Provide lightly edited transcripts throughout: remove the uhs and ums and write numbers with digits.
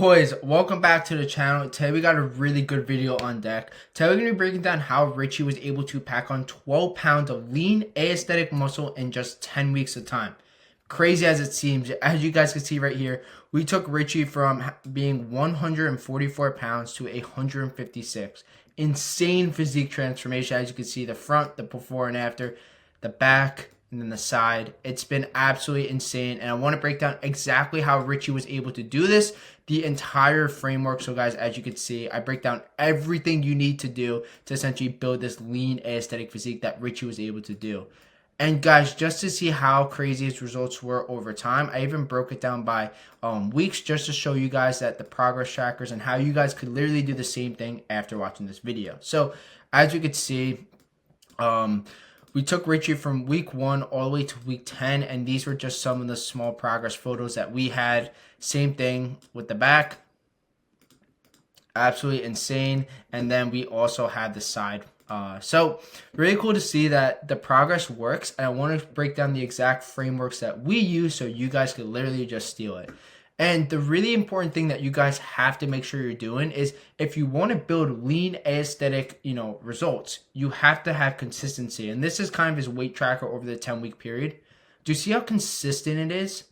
Boys, welcome back to the channel. Today we got a really good video on deck. Today we're going to be breaking down how Richie was able to pack on 12 pounds of lean aesthetic muscle in just 10 weeks of time. Crazy as it seems, as you guys can see right here, we took Richie from being 144 pounds to 156. Insane physique transformation. As you can see, the front, the before and after, the back, and then the side. It's been absolutely insane, and I want to break down exactly how Richie was able to do this, the entire framework. So guys, as you can see, I break down everything you need to do to essentially build this lean aesthetic physique that Richie was able to do. And guys, just to see how crazy his results were over time, I even broke it down by weeks just to show you guys that the progress trackers and how you guys could literally do the same thing after watching this video. So as you can see, we took Richie from week 1 all the way to week 10, and these were just some of the small progress photos that we had. Same thing with the back. Absolutely insane. And then we also had the side. So really cool to see that the progress works, and I want to break down the exact frameworks that we use so you guys could literally just steal it. And the really important thing that you guys have to make sure you're doing is if you want to build lean aesthetic, results, you have to have consistency. And this is kind of his weight tracker over the 10-week period. Do you see how consistent it is?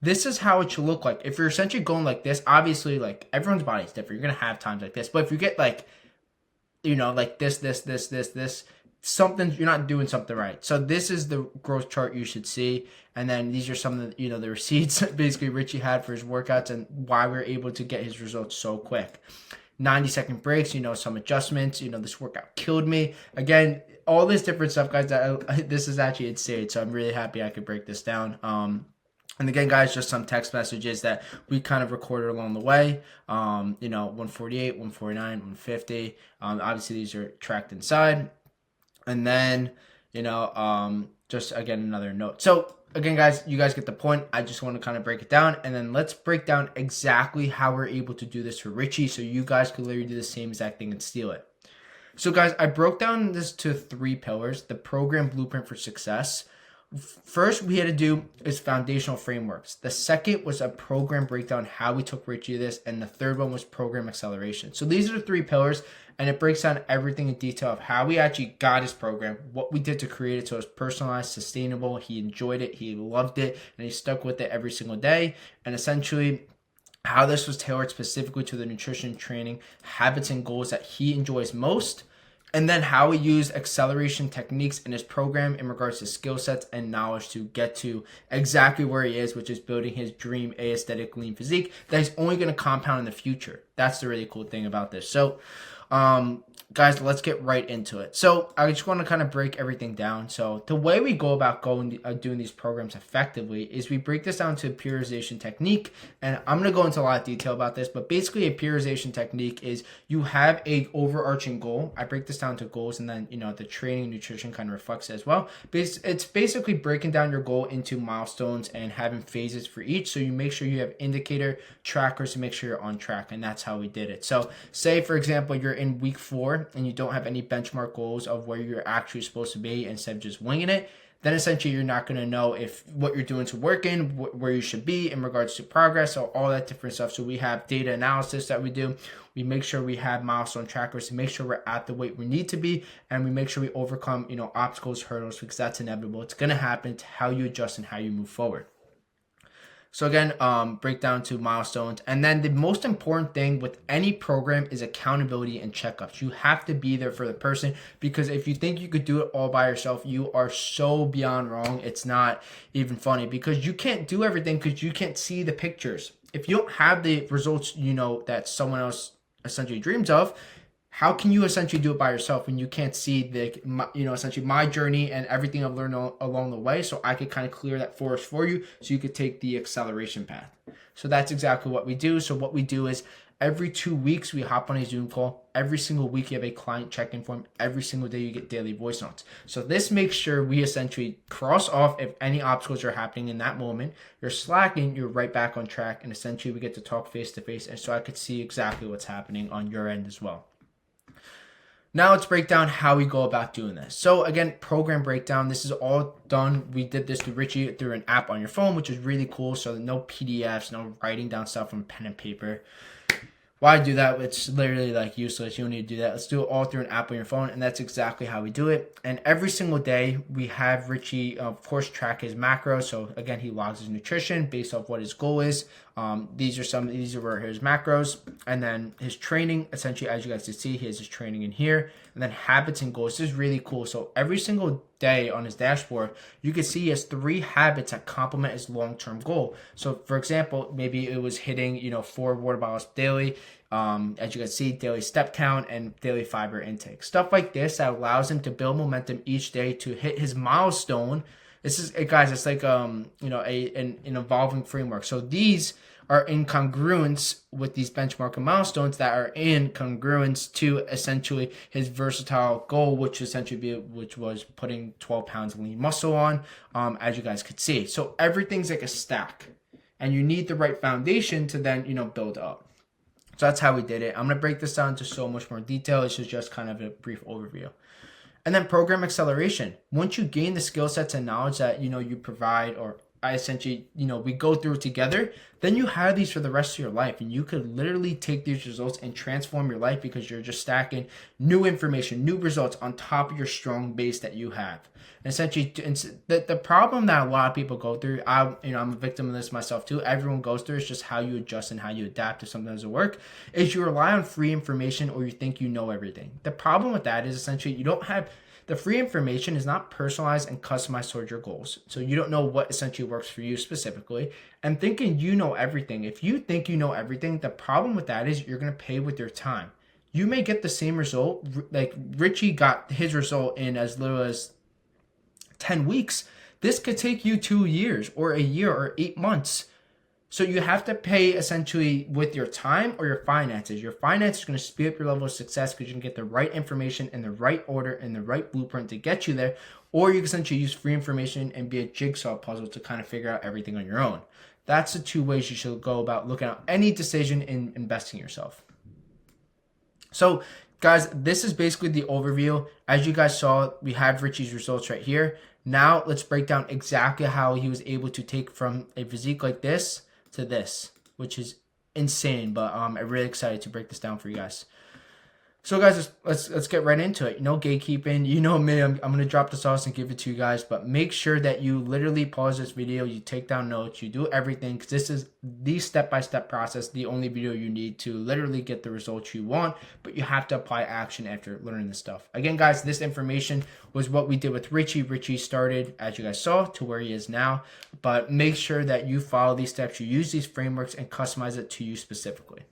This is how it should look like. If you're essentially going like this, obviously, like, everyone's body is different. You're going to have times like this. But if you get like, like this, something, you're not doing something right. So this is the growth chart you should see. And then these are some of the, the receipts basically Richie had for his workouts and why we were able to get his results so quick. 90-second breaks, some adjustments, this workout killed me. Again, all this different stuff, guys, this is actually insane. So I'm really happy I could break this down. And again, guys, just some text messages that we kind of recorded along the way. 148, 149, 150. Obviously, these are tracked inside. And then, just again, another note. So again, guys, you guys get the point. I just want to kind of break it down. And then let's break down exactly how we're able to do this for Richie so you guys could literally do the same exact thing and steal it. So guys, I broke down this to 3 pillars. The program blueprint for success. First, we had to do is foundational frameworks. The second was a program breakdown, how we took Richie to this. And the third one was program acceleration. So these are the 3 pillars, and it breaks down everything in detail of how we actually got his program, what we did to create it so it was personalized, sustainable. He enjoyed it, he loved it, and he stuck with it every single day. And essentially, how this was tailored specifically to the nutrition, training, habits, and goals that he enjoys most. And then how he used acceleration techniques in his program in regards to skill sets and knowledge to get to exactly where he is, which is building his dream aesthetic lean physique that he's only going to compound in the future. That's the really cool thing about this. So, guys, let's get right into it. So I just want to kind of break everything down. So the way we go about doing these programs effectively is we break this down to a periodization technique. And I'm going to go into a lot of detail about this, but basically a periodization technique is you have a overarching goal. I break this down to goals, and then, the training and nutrition kind of reflects it as well. It's basically breaking down your goal into milestones and having phases for each. So you make sure you have indicator trackers to make sure you're on track. And that's how we did it. So say, for example, you're in week 4 and you don't have any benchmark goals of where you're actually supposed to be instead of just winging it, then essentially you're not going to know if what you're doing to working, where you should be in regards to progress, or all that different stuff. So we have data analysis that we do. We make sure we have milestone trackers to make sure we're at the weight we need to be, and we make sure we overcome, obstacles, hurdles, because that's inevitable. It's going to happen. It's how you adjust and how you move forward. So again, break down to milestones. And then the most important thing with any program is accountability and checkups. You have to be there for the person, because if you think you could do it all by yourself, you are so beyond wrong. It's not even funny, because you can't do everything because you can't see the pictures. If you don't have the results, that someone else essentially dreams of, how can you essentially do it by yourself when you can't see essentially my journey and everything I've learned along the way? So I could kind of clear that forest for you so you could take the acceleration path. So that's exactly what we do. So what we do is every 2 weeks, we hop on a Zoom call. Every single week, you have a client check-in form. Every single day, you get daily voice notes. So this makes sure we essentially cross off if any obstacles are happening in that moment. You're slacking, you're right back on track. And essentially, we get to talk face-to-face. And so I could see exactly what's happening on your end as well. Now let's break down how we go about doing this. So again, program breakdown. This is all done. We did this through Richie through an app on your phone, which is really cool. So no PDFs, no writing down stuff on pen and paper. Why do that? It's literally like useless. You don't need to do that. Let's do it all through an app on your phone, and that's exactly how we do it. And every single day, we have Richie, of course, track his macros. So again, he logs his nutrition based off what his goal is. These are his macros, and then his training. Essentially, as you guys can see, he has his training in here, and then habits and goals. This is really cool. So every single day on his dashboard, you can see he has 3 habits that complement his long-term goal. So for example, maybe it was hitting 4 water bottles daily. As you can see, daily step count and daily fiber intake. Stuff like this that allows him to build momentum each day to hit his milestone. This is, guys, it's like an evolving framework. So these are in congruence with these benchmark and milestones that are in congruence to essentially his versatile goal, which was putting 12 pounds of lean muscle on, as you guys could see. So everything's like a stack, and you need the right foundation to then build up. So that's how we did it. I'm going to break this down into so much more detail. This is just kind of a brief overview. And then program acceleration. Once you gain the skill sets and knowledge that, you provide, or I essentially, we go through together, then you have these for the rest of your life. And you could literally take these results and transform your life because you're just stacking new information, new results on top of your strong base that you have. And essentially, the problem that a lot of people go through, I'm a victim of this myself too. Everyone goes through, it's just how you adjust and how you adapt if something doesn't work, is you rely on free information or you think you know everything. The problem with that is essentially you don't have, the free information is not personalized and customized towards your goals. So you don't know what essentially works for you specifically. And thinking you know everything. If you think you know everything, the problem with that is you're going to pay with your time. You may get the same result. Like Richie got his result in as little as 10 weeks. This could take you 2 years or a year or 8 months. So you have to pay essentially with your time or your finances. Your finances is going to speed up your level of success because you can get the right information in the right order and the right blueprint to get you there. Or you can essentially use free information and be a jigsaw puzzle to kind of figure out everything on your own. That's the 2 ways you should go about looking at any decision in investing in yourself. So guys, this is basically the overview. As you guys saw, we have Richie's results right here. Now let's break down exactly how he was able to take from a physique like this to this, which is insane. But I'm really excited to break this down for you guys. So guys, let's get right into it. No gatekeeping. You know me, I'm going to drop the sauce and give it to you guys, but make sure that you literally pause this video, you take down notes, you do everything, because this is the step-by-step process, the only video you need to literally get the results you want, but you have to apply action after learning this stuff. Again, guys, this information was what we did with Richie. Richie started, as you guys saw, to where he is now, but make sure that you follow these steps, you use these frameworks, and customize it to you specifically.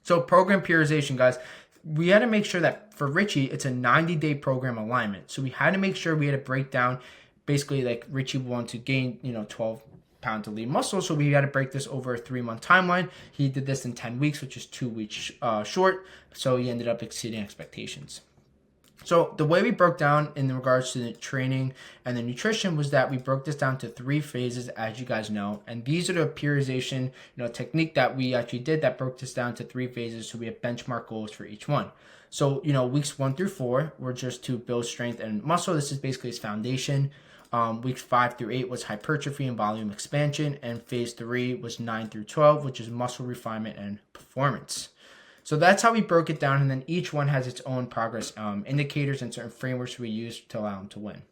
So program prioritization, guys. We had to make sure that for Richie, it's a 90-day program alignment. So we had to make sure we had to break down, basically like Richie wanted to gain, 12 pounds of lean muscle. So we had to break this over a 3-month timeline. He did this in 10 weeks, which is 2 weeks short. So he ended up exceeding expectations. So the way we broke down in regards to the training and the nutrition was that we broke this down to 3 phases, as you guys know. And these are the periodization, technique that we actually did that broke this down to 3 phases. So we have benchmark goals for each one. So, weeks 1 through 4 were just to build strength and muscle. This is basically his foundation. Weeks 5 through 8 was hypertrophy and volume expansion. And phase 3 was 9 through 12, which is muscle refinement and performance. So that's how we broke it down, and then each one has its own progress indicators and certain frameworks we use to allow him to win.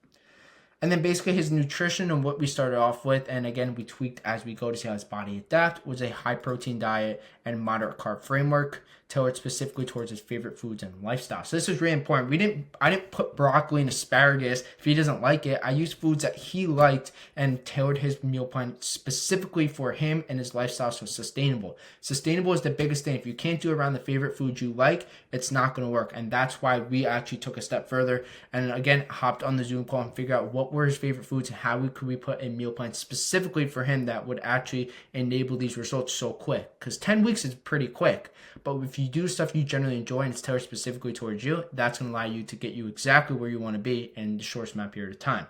And then basically his nutrition and what we started off with, and again, we tweaked as we go to see how his body adapt, was a high protein diet and moderate carb framework tailored specifically towards his favorite foods and lifestyle. So this is really important. I didn't put broccoli and asparagus if he doesn't like it. I used foods that he liked and tailored his meal plan specifically for him and his lifestyle, so sustainable. Sustainable is the biggest thing. If you can't do around the favorite foods you like, it's not going to work. And that's why we actually took a step further and again hopped on the Zoom call and figured out what were his favorite foods and how could we put a meal plan specifically for him that would actually enable these results so quick. Because 10 weeks is pretty quick. But if you do stuff you generally enjoy and it's tailored specifically towards you, that's going to allow you to get you exactly where you want to be in the shortest amount of period of time.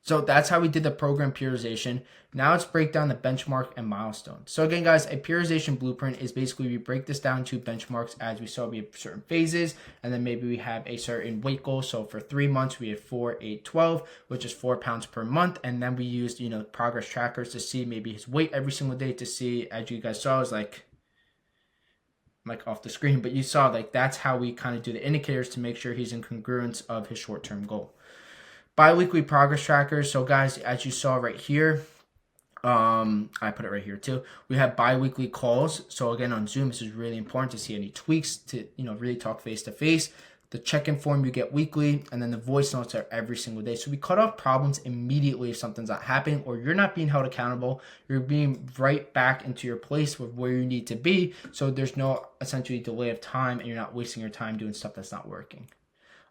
So that's how we did the program periodization. Now let's break down the benchmark and milestone. So again, guys, a periodization blueprint is basically we break this down to benchmarks. As we saw, we have certain phases, and then maybe we have a certain weight goal. So for 3 months, we have 4, 8, 12, which is 4 pounds per month. And then we used, progress trackers to see maybe his weight every single day to see, as you guys saw, is like off the screen, but you saw like that's how we kind of do the indicators to make sure he's in congruence of his short-term goal. Bi-weekly progress trackers. So guys, as you saw right here, I put it right here too. We have bi-weekly calls. So again, on Zoom, this is really important to see any tweaks to, really talk face to face. The check-in form you get weekly, and then the voice notes are every single day. So we cut off problems immediately if something's not happening or you're not being held accountable. You're being right back into your place with where you need to be. So there's no essentially delay of time and you're not wasting your time doing stuff that's not working.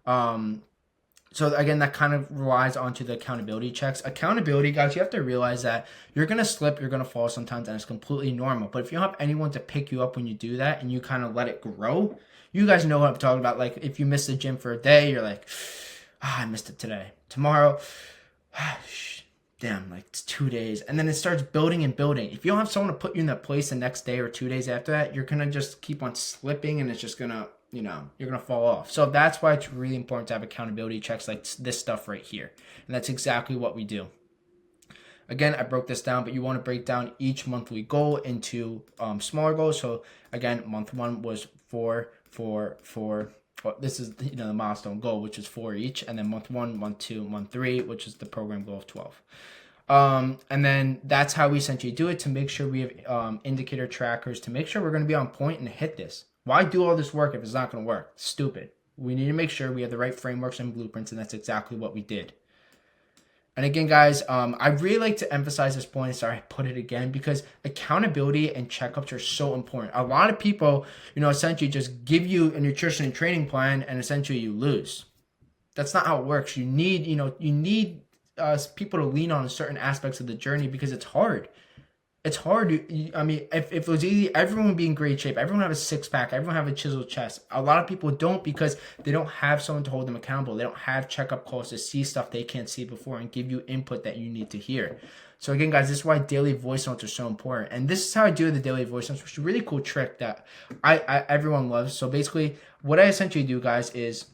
So again, that kind of relies onto the accountability checks. Accountability, guys, you have to realize that you're going to slip, you're going to fall sometimes, and it's completely normal. But if you don't have anyone to pick you up when you do that and you kind of let it grow, you guys know what I'm talking about. Like if you miss the gym for a day, you're like, I missed it today. Tomorrow, damn, like it's 2 days. And then it starts building and building. If you don't have someone to put you in that place the next day or 2 days after that, you're going to just keep on slipping and it's just going to, you're going to fall off. So that's why it's really important to have accountability checks like this stuff right here. And that's exactly what we do. Again, I broke this down, but you want to break down each monthly goal into smaller goals. So again, month 1 was 4. Well, this is the milestone goal, which is 4 each. And then month 1, month 2, month 3, which is the program goal of 12. And then that's how we essentially do it to make sure we have indicator trackers to make sure we're going to be on point and hit this. Why do all this work if it's not going to work? Stupid. We need to make sure we have the right frameworks and blueprints, and that's exactly what we did. And again, guys, I really like to emphasize this point. Sorry, I put it again because accountability and checkups are so important. A lot of people, essentially just give you a nutrition and training plan, and essentially you lose. That's not how it works. You need, people to lean on certain aspects of the journey because it's hard. It's hard. If it was easy, everyone would be in great shape. Everyone would have a six-pack. Everyone would have a chiseled chest. A lot of people don't because they don't have someone to hold them accountable. They don't have checkup calls to see stuff they can't see before and give you input that you need to hear. So again, guys, this is why daily voice notes are so important. And this is how I do the daily voice notes, which is a really cool trick that everyone loves. So basically, what I essentially do, guys, is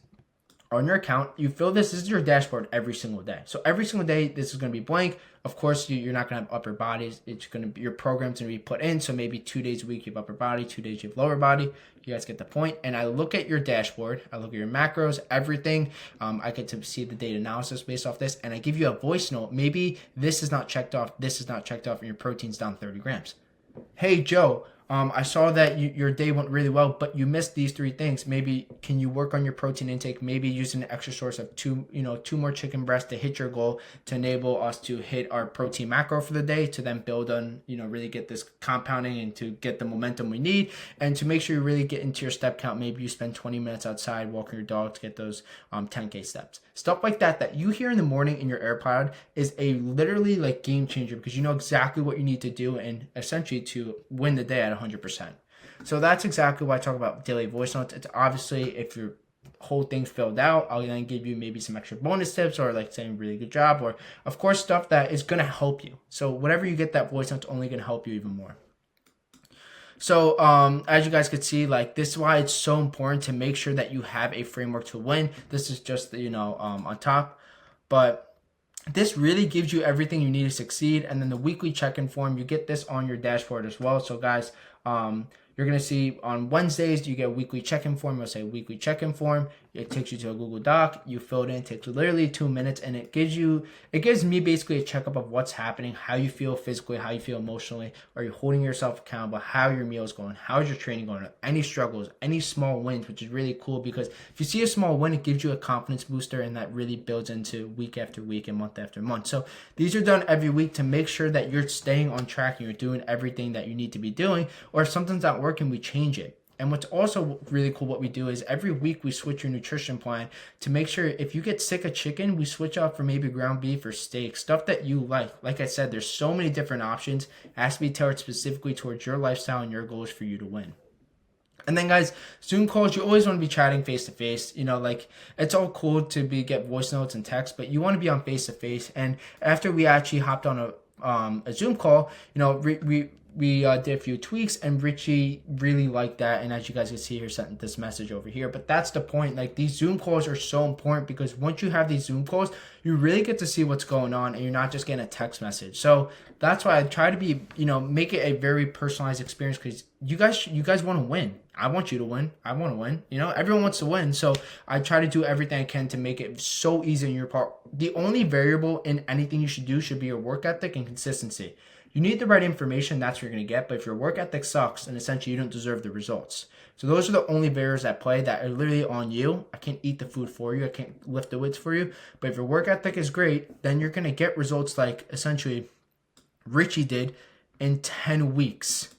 on your account, you fill this. This is your dashboard every single day. So every single day, this is going to be blank. Of course, you're not going to have upper bodies. It's going to be your program's going to be put in. So maybe 2 days a week you have upper body, 2 days you have lower body. You guys get the point. And I look at your dashboard. I look at your macros, everything. I get to see the data analysis based off this, and I give you a voice note. Maybe this is not checked off. This is not checked off, and your protein's down 30 grams. Hey, Joe. I saw that your day went really well, but you missed these 3 things. Maybe can you work on your protein intake? Maybe use an extra source of 2 more chicken breasts to hit your goal to enable us to hit our protein macro for the day to then build on, really get this compounding and to get the momentum we need and to make sure you really get into your step count. Maybe you spend 20 minutes outside walking your dog to get those 10K steps. Stuff like that you hear in the morning in your AirPod is a literally like game changer because you know exactly what you need to do and essentially to win the day at 100%. So that's exactly why I talk about daily voice notes. It's obviously if your whole thing's filled out, I'll then give you maybe some extra bonus tips or like saying really good job or of course stuff that is going to help you. So whatever you get that voice note's only going to help you even more. So as you guys could see, like this is why it's so important to make sure that you have a framework to win. This is just, on top, but this really gives you everything you need to succeed. And then the weekly check-in form, you get this on your dashboard as well. So guys, you're going to see on Wednesdays, you get a weekly check-in form. It'll say weekly check-in form. It takes you to a Google Doc. You fill it in. It takes literally 2 minutes. And it gives me basically a checkup of what's happening, how you feel physically, how you feel emotionally. Are you holding yourself accountable? How your meal's going? How's your training going? Any struggles, any small wins, which is really cool because if you see a small win, it gives you a confidence booster and that really builds into week after week and month after month. So these are done every week to make sure that you're staying on track and you're doing everything that you need to be doing. Or if something's not working, we change it. And what's also really cool, what we do is every week we switch your nutrition plan to make sure if you get sick of chicken, we switch out for maybe ground beef or steak, stuff that you like. Like I said, there's so many different options. It has to be tailored specifically towards your lifestyle and your goals for you to win. And then guys, Zoom calls, you always want to be chatting face to face. You know, like it's all cool to get voice notes and text, but you want to be on face to face. And after we actually hopped on a Zoom call, you know, we did a few tweaks, and Richie really liked that. And as you guys can see here, sent this message over here. But that's the point. Like, these Zoom calls are so important, because once you have these Zoom calls, you really get to see what's going on, and you're not just getting a text message. So that's why I try to be, you know, make it a very personalized experience, because you guys want to win. I want you to win. I want to win. You know, everyone wants to win. So I try to do everything I can to make it so easy on your part. The only variable in anything you should do should be your work ethic and consistency. You need the right information, that's what you're going to get. But if your work ethic sucks, then essentially you don't deserve the results. So those are the only variables at play that are literally on you. I can't eat the food for you. I can't lift the weights for you. But if your work ethic is great, then you're going to get results like essentially Richie did in 10 weeks.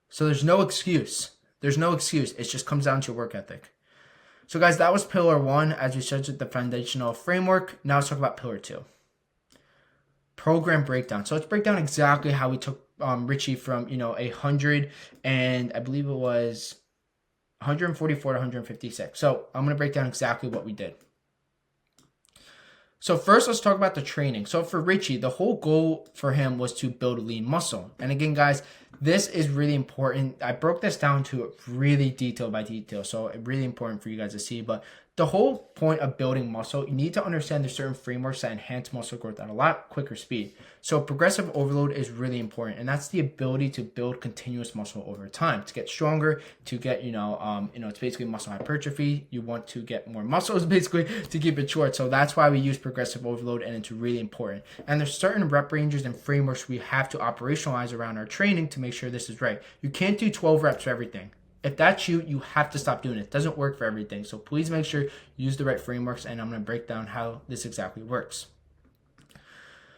So there's no excuse. There's no excuse. It just comes down to your work ethic. So guys, that was pillar 1 as we started the foundational framework. Now let's talk about pillar 2. Program breakdown. So let's break down exactly how we took Richie from, you know, 100 and I believe it was 144 to 156. So I'm going to break down exactly what we did. So first, let's talk about the training. So for Richie, the whole goal for him was to build lean muscle. And again, guys, this is really important. I broke this down to really detail by detail. So really important for you guys to see. But the whole point of building muscle, you need to understand there's certain frameworks that enhance muscle growth at a lot quicker speed. So progressive overload is really important, and that's the ability to build continuous muscle over time, to get stronger, to get, it's basically muscle hypertrophy. You want to get more muscles basically to keep it short. So that's why we use progressive overload, and it's really important. And there's certain rep ranges and frameworks we have to operationalize around our training to make sure this is right. You can't do 12 reps for everything. If that's you, you have to stop doing it. It doesn't work for everything. So please make sure you use the right frameworks, and I'm going to break down how this exactly works.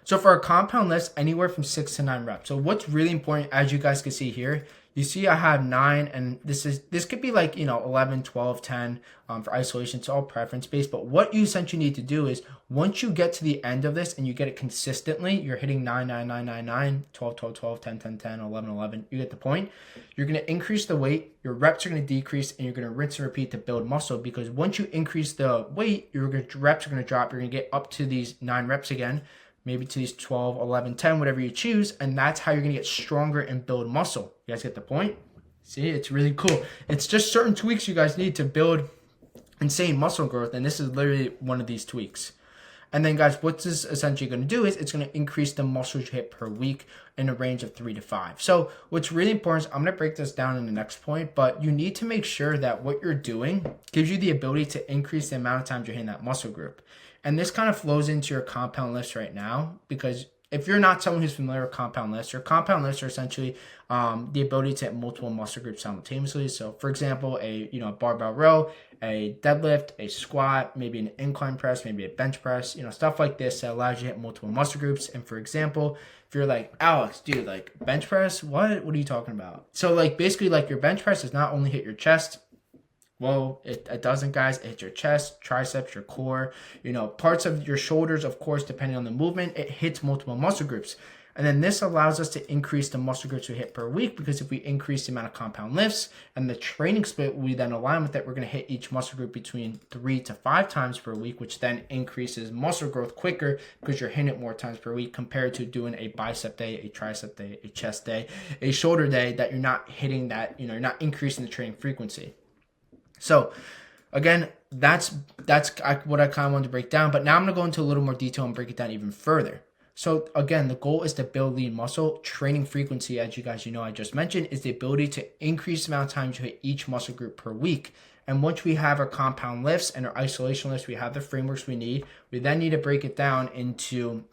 So for our compound lifts, anywhere from 6 to 9 reps. So what's really important, as you guys can see here, you see I have 9, and this could be like, 11, 12, 10 for isolation. It's all preference based. But what you essentially need to do is, once you get to the end of this and you get it consistently, you're hitting 9, 9, 9, 9, 9, 12, 12, 12, 10, 10, 10, 11, 11. You get the point. You're going to increase the weight. Your reps are going to decrease, and you're going to rinse and repeat to build muscle, because once you increase the weight, your reps are going to drop. You're going to get up to these 9 reps again, maybe to these 12, 11, 10, whatever you choose. And that's how you're going to get stronger and build muscle. You guys get the point? See, it's really cool. It's just certain tweaks you guys need to build insane muscle growth. And this is literally one of these tweaks. And then guys, what this is essentially going to do is it's going to increase the muscles you hit per week in a range of 3 to 5. So what's really important is, I'm going to break this down in the next point, but you need to make sure that what you're doing gives you the ability to increase the amount of times you're hitting that muscle group. And this kind of flows into your compound lifts right now, because if you're not someone who's familiar with compound lifts, your compound lifts are essentially the ability to hit multiple muscle groups simultaneously. So for example, a barbell row, a deadlift, a squat, maybe an incline press, maybe a bench press, stuff like this that allows you to hit multiple muscle groups. And for example, if you're like, Alex, dude, like bench press, what are you talking about? So like basically, like, your bench press does not only hit your chest. Well, it doesn't, guys. It hits your chest, triceps, your core, parts of your shoulders, of course, depending on the movement. It hits multiple muscle groups. And then this allows us to increase the muscle groups we hit per week, because if we increase the amount of compound lifts and the training split, we then align with it, we're going to hit each muscle group between 3 to 5 times per week, which then increases muscle growth quicker, because you're hitting it more times per week compared to doing a bicep day, a tricep day, a chest day, a shoulder day, that you're not hitting that, you're not increasing the training frequency. So again, that's what I kind of wanted to break down. But now I'm going to go into a little more detail and break it down even further. So again, the goal is to build lean muscle. Training frequency, as you guys I just mentioned, is the ability to increase the amount of times you hit each muscle group per week. And once we have our compound lifts and our isolation lifts, we have the frameworks we need. We then need to break it down into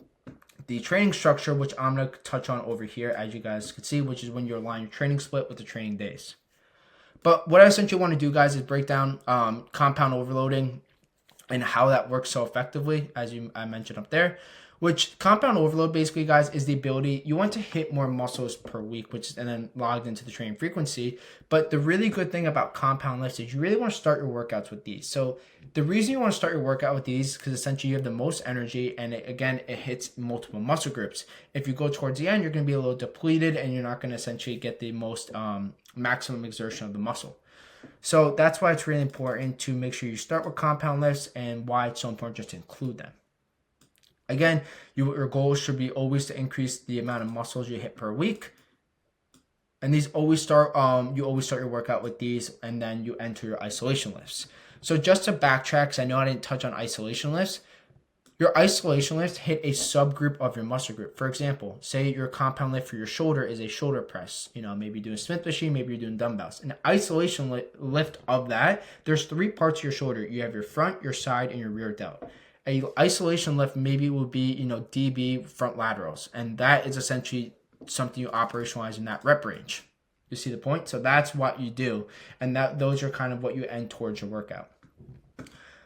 the training structure, which I'm going to touch on over here, as you guys can see, which is when you align your training split with the training days. But what I essentially want to do, guys, is break down compound overloading and how that works so effectively, as I mentioned up there. Which compound overload basically, guys, is the ability you want to hit more muscles per week, which and then logged into the training frequency. But the really good thing about compound lifts is you really want to start your workouts with these. So the reason you want to start your workout with these is because essentially you have the most energy, and it hits multiple muscle groups. If you go towards the end, you're going to be a little depleted, and you're not going to essentially get the most maximum exertion of the muscle. So that's why it's really important to make sure you start with compound lifts, and why it's so important just to include them. Again, your goal should be always to increase the amount of muscles you hit per week. And these always start, you always start your workout with these, and then you enter your isolation lifts. So just to backtrack, because I know I didn't touch on isolation lifts, your isolation lifts hit a subgroup of your muscle group. For example, say your compound lift for your shoulder is a shoulder press. Maybe you're doing Smith machine, maybe you're doing dumbbells. An isolation lift of that, there's 3 parts of your shoulder. You have your front, your side, and your rear delt. A isolation lift maybe will be, DB front laterals. And that is essentially something you operationalize in that rep range. You see the point? So that's what you do. And those are kind of what you end towards your workout.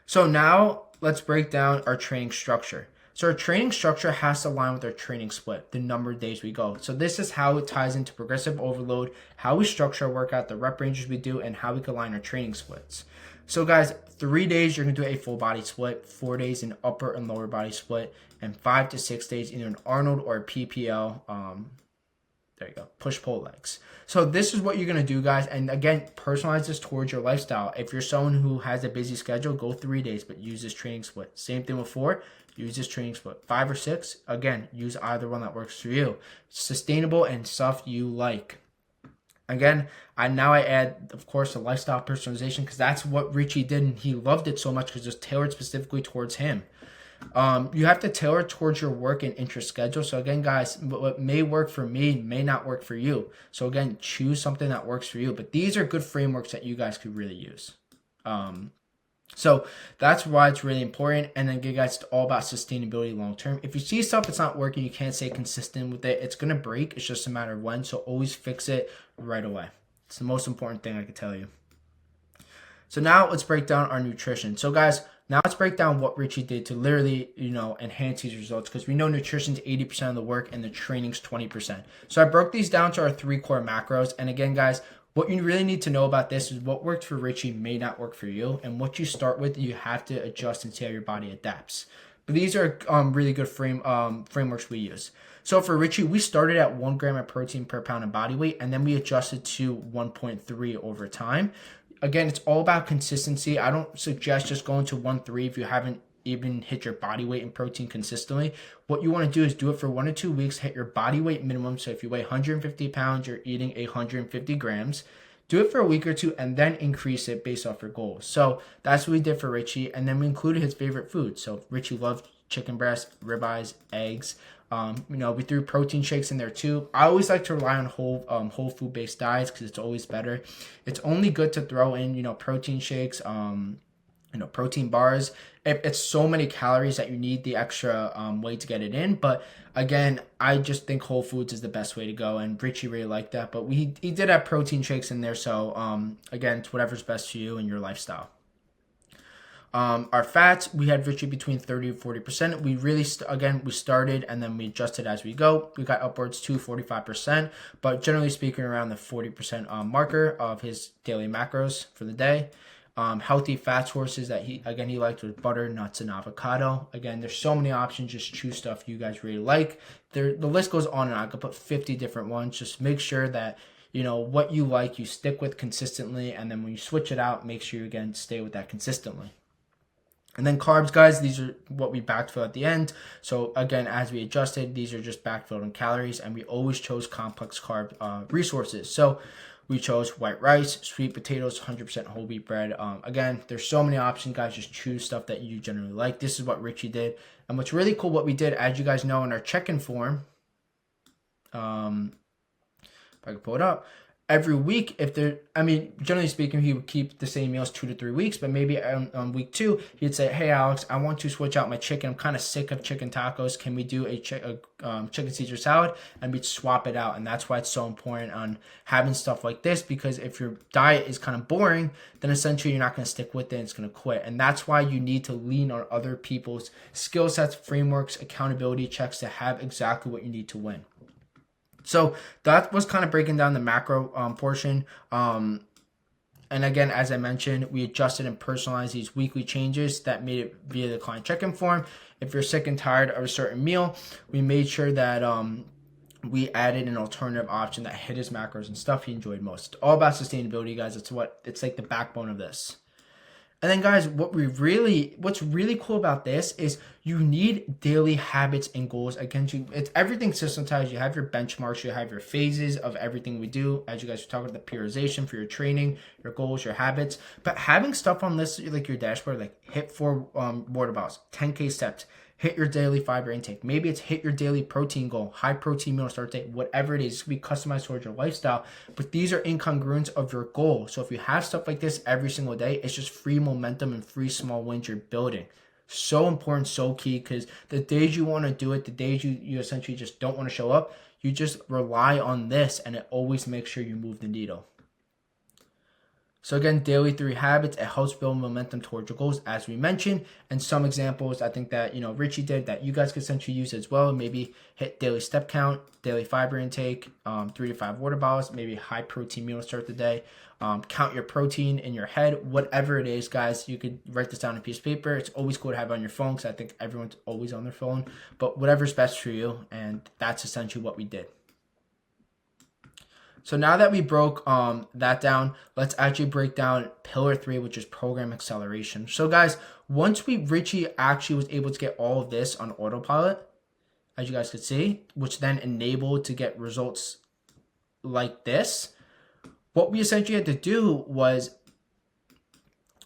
So now let's break down our training structure. So our training structure has to align with our training split, the number of days we go. So this is how it ties into progressive overload, how we structure our workout, the rep ranges we do, and how we can align our training splits. So guys, 3 days you're going to do a full body split, 4 days an upper and lower body split, and 5 to 6 days either an Arnold or a PPL, there you go, push-pull legs. So this is what you're going to do, guys. And again, personalize this towards your lifestyle. If you're someone who has a busy schedule, go 3 days, but use this training split. Same thing with 4, use this training split. 5 or 6, again, use either one that works for you. Sustainable and stuff you like. Again, I add, of course, the lifestyle personalization, because that's what Richie did, and he loved it so much because it was tailored specifically towards him. You have to tailor towards your work and interest schedule. So again, guys, what may work for me may not work for you. So again, choose something that works for you. But these are good frameworks that you guys could really use. So that's why it's really important. And then again, guys, it's all about sustainability long term. If you see stuff that's not working, you can't stay consistent with it. It's going to break. It's just a matter of when. So always fix it right away. It's the most important thing I can tell you. So now let's break down our nutrition. So guys, now let's break down what Richie did to literally, enhance these results, because we know nutrition's 80% of the work and the training's 20%. So I broke these down to our 3 core macros. And again, guys, what you really need to know about this is what worked for Richie may not work for you. And what you start with, you have to adjust and see how your body adapts. But these are really good frameworks we use. So for Richie, we started at 1 gram of protein per pound of body weight, and then we adjusted to 1.3 over time. Again, it's all about consistency. I don't suggest just going to 1.3 if you haven't even hit your body weight in protein consistently. What you want to do is do it for 1 to 2 weeks, hit your body weight minimum. So if you weigh 150 pounds, you're eating 150 grams. Do it for a week or 2 and then increase it based off your goals. So that's what we did for Richie. And then we included his favorite food. So Richie loved chicken breast, ribeyes, eggs. We threw protein shakes in there too. I always like to rely on whole food based diets because it's always better. It's only good to throw in, protein shakes, protein bars. It's so many calories that you need the extra weight to get it in. But again, I just think whole foods is the best way to go. And Richie really liked that. But he did have protein shakes in there. So again, it's whatever's best for you and your lifestyle. Our fats, we had Richie between 30 and 40%. We really, we started and then we adjusted as we go. We got upwards to 45%, but generally speaking around the 40% marker of his daily macros for the day. Healthy fat sources that he liked was butter, nuts, and avocado. Again, there's so many options. Just choose stuff you guys really like. The list goes on and on. I could put 50 different ones. Just make sure that, what you like, you stick with consistently. And then when you switch it out, make sure you, again, stay with that consistently. And then carbs, guys, these are what we backfill at the end. So again, as we adjusted, these are just backfilled in calories, and we always chose complex carb resources. So we chose white rice, sweet potatoes, 100% whole wheat bread. Again, there's so many options, guys. Just choose stuff that you generally like. This is what Richie did. And what's really cool, what we did, as you guys know, in our check-in form, if I can pull it up, every week, if there, I mean, generally speaking, he would keep the same meals 2 to 3 weeks, but maybe on week 2, he'd say, hey, Alex, I want to switch out my chicken. I'm kind of sick of chicken tacos. Can we do a chicken Caesar salad? And we'd swap it out. And that's why it's so important on having stuff like this, because if your diet is kind of boring, then essentially you're not going to stick with it and it's going to quit. And that's why you need to lean on other people's skill sets, frameworks, accountability checks to have exactly what you need to win. So that was kind of breaking down the macro portion. And again, as I mentioned, we adjusted and personalized these weekly changes that made it via the client check-in form. If you're sick and tired of a certain meal, we made sure that we added an alternative option that hit his macros and stuff he enjoyed most. It's all about sustainability, guys. It's like the backbone of this. And then, guys, what's really cool about this is you need daily habits and goals. Again, it's everything systematized. You have your benchmarks, you have your phases of everything we do. As you guys were talking about, the prioritization for your training, your goals, your habits. But having stuff on this, like your dashboard, like hit 4 water bottles, 10K steps, hit your daily fiber intake. Maybe it's hit your daily protein goal, high protein meal start date, whatever it is. Be customized towards your lifestyle. But these are incongruents of your goal. So if you have stuff like this every single day, it's just free momentum and free small wins you're building. So important, so key, because the days you want to do it, the days you essentially just don't want to show up, you just rely on this and it always makes sure you move the needle. So again, daily 3 habits, it helps build momentum towards your goals, as we mentioned. And some examples I think that, Richie did that you guys could essentially use as well. Maybe hit daily step count, daily fiber intake, 3 to 5 water bottles, maybe high protein meal to start the day. Count your protein in your head, whatever it is, guys. You could write this down on a piece of paper. It's always cool to have on your phone, because I think everyone's always on their phone. But whatever's best for you, and that's essentially what we did. So now that we broke that down, let's actually break down pillar 3, which is program acceleration. So guys, once Richie actually was able to get all of this on autopilot, as you guys could see, which then enabled to get results like this, what we essentially had to do was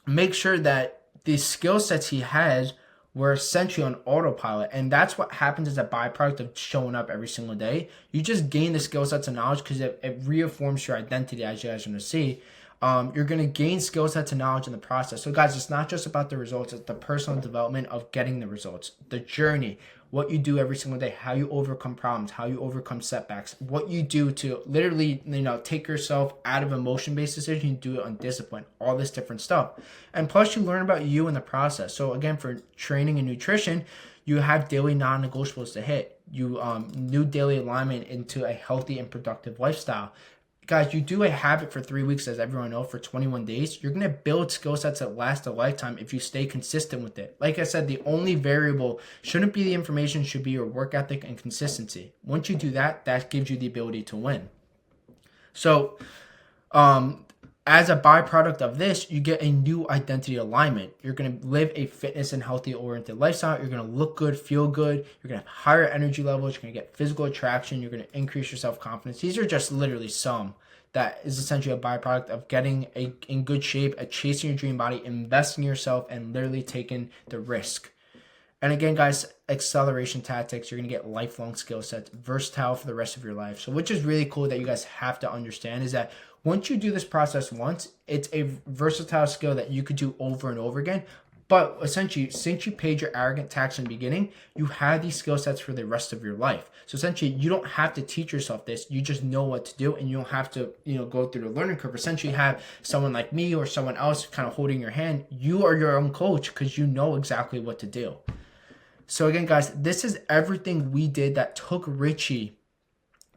make sure that the skill sets he has were essentially on autopilot. And that's what happens as a byproduct of showing up every single day. You just gain the skill sets and knowledge because it reaffirms your identity, as you guys are going to see. You're going to gain skill sets and knowledge in the process. So guys, it's not just about the results. It's the personal development of getting the results, the journey, what you do every single day, how you overcome problems, how you overcome setbacks, what you do to literally, take yourself out of emotion-based decision and do it on discipline, all this different stuff. And plus you learn about you in the process. So again, for training and nutrition, you have daily non-negotiables to hit. You new daily alignment into a healthy and productive lifestyle. Guys, you do a habit for 3 weeks, as everyone knows, for 21 days. You're going to build skill sets that last a lifetime if you stay consistent with it. Like I said, the only variable shouldn't be the information, should be your work ethic and consistency. Once you do that, that gives you the ability to win. So, as a byproduct of this, you get a new identity alignment. You're going to live a fitness and healthy oriented lifestyle. You're going to look good, feel good. You're going to have higher energy levels. You're going to get physical attraction. You're going to increase your self-confidence. These are just literally some that is essentially a byproduct of getting in good shape, at chasing your dream body, investing in yourself, and literally taking the risk. And again, guys, acceleration tactics, you're going to get lifelong skill sets, versatile for the rest of your life. So which is really cool that you guys have to understand is that once you do this process once, it's a versatile skill that you could do over and over again. But essentially, since you paid your arrogant tax in the beginning, you have these skill sets for the rest of your life. So essentially, you don't have to teach yourself this. You just know what to do, and you don't have to, go through the learning curve. Essentially, have someone like me or someone else kind of holding your hand. You are your own coach because you know exactly what to do. So again, guys, this is everything we did that took Richie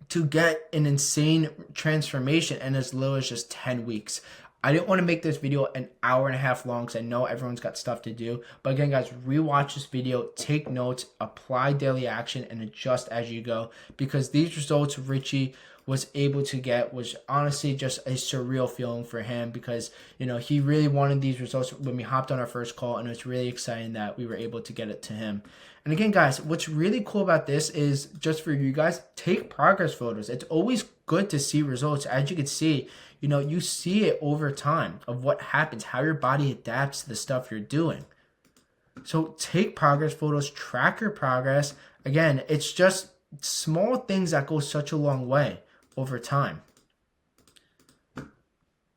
to get an insane transformation in as little as just 10 weeks. I didn't want to make this video an hour and a half long because I know everyone's got stuff to do. But again, guys, rewatch this video, take notes, apply daily action, and adjust as you go. Because these results Richie was able to get was honestly just a surreal feeling for him because, he really wanted these results when we hopped on our first call, and it's really exciting that we were able to get it to him. And again, guys, what's really cool about this is just for you guys, take progress photos. It's always good to see results. As you can see, you see it over time of what happens, how your body adapts to the stuff you're doing. So take progress photos, track your progress. Again, it's just small things that go such a long way over time.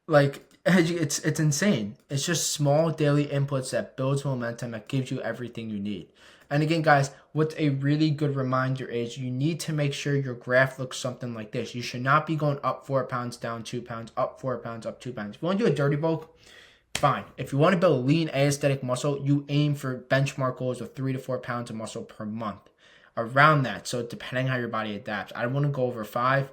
Like, it's insane. It's just small daily inputs that builds momentum, that gives you everything you need. And again, guys, what's a really good reminder is you need to make sure your graph looks something like this. You should not be going up 4 pounds, down 2 pounds, up 4 pounds, up 2 pounds. If you want to do a dirty bulk, fine. If you want to build lean aesthetic muscle, you aim for benchmark goals of 3 to 4 pounds of muscle per month. Around that. So depending how your body adapts. I don't want to go over 5.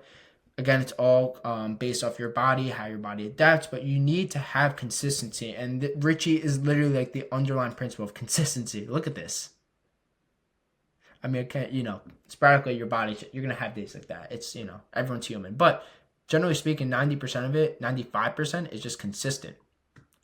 Again, it's all based off your body, how your body adapts, but you need to have consistency. And Richie is literally like the underlying principle of consistency. Look at this. I mean, sporadically your body, you're going to have days like that. It's, everyone's human. But generally speaking, 90% of it, 95% is just consistent.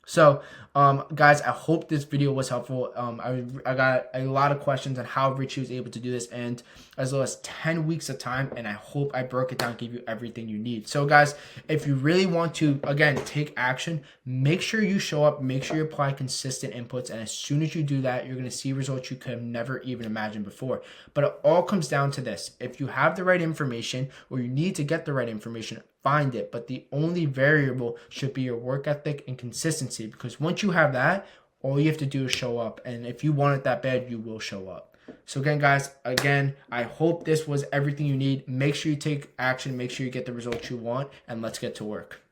So, guys, I hope this video was helpful. I got a lot of questions on how Richie was able to do this, and as well as 10 weeks of time, and I hope I broke it down, give you everything you need. So, guys, if you really want to, again, take action, make sure you show up, make sure you apply consistent inputs, and as soon as you do that, you're going to see results you could have never even imagined before. But it all comes down to this. If you have the right information, or you need to get the right information, find it, but the only variable should be your work ethic and consistency, because once you have that, all you have to do is show up, and if you want it that bad, you will show up. So again, guys, I hope this was everything you need. Make sure you take action, make sure you get the results you want, and let's get to work.